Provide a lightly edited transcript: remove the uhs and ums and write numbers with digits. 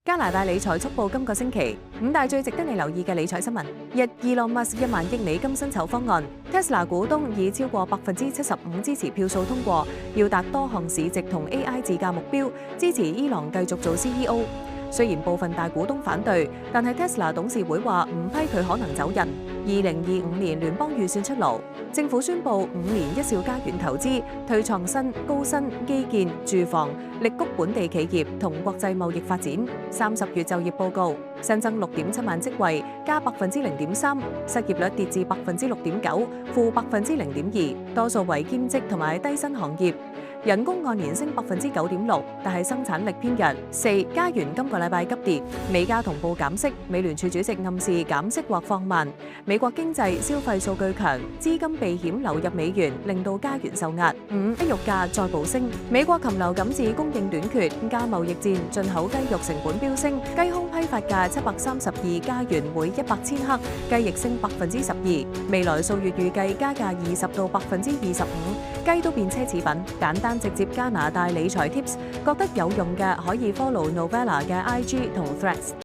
加拿大理財速報今個星期五大最值得你留意嘅理財新聞：一、伊隆馬斯克1萬億美金薪酬方案 ，Tesla 股東以超過75%支持票數通過，要達多項市值同 AI 自駕目標，支持伊朗繼續做 CEO。雖然部分大股東反對，但係 Tesla 董事會話唔批佢可能走人。2025年聯邦預算出爐，政府宣布5年1兆加元投資，推創新、高新、基建、住房，力谷本地企業同國際貿易發展。30月就業報告新增6.7萬職位，加0.3%，失業率跌至6.9%，負0.2%，多數為兼職同埋低薪行業。人工按年升9.6%，但係生產力偏弱。4、加元今個禮拜急跌，美加同步減息，美聯儲主席暗示減息或放慢。美國經濟消費數據強，資金避險流入美元，令到加元受壓。5、雞肉價再暴升，美國禽流感致供應短缺，加貿易戰，進口雞肉成本飆升，雞胸批發價732加元每100千克，雞翼升12%。未來數月預計加價20到25%，雞都變奢侈品。簡單直接加拿大理財 tips， 覺得有用嘅可以 follow Novella 嘅 IG 同 Threads。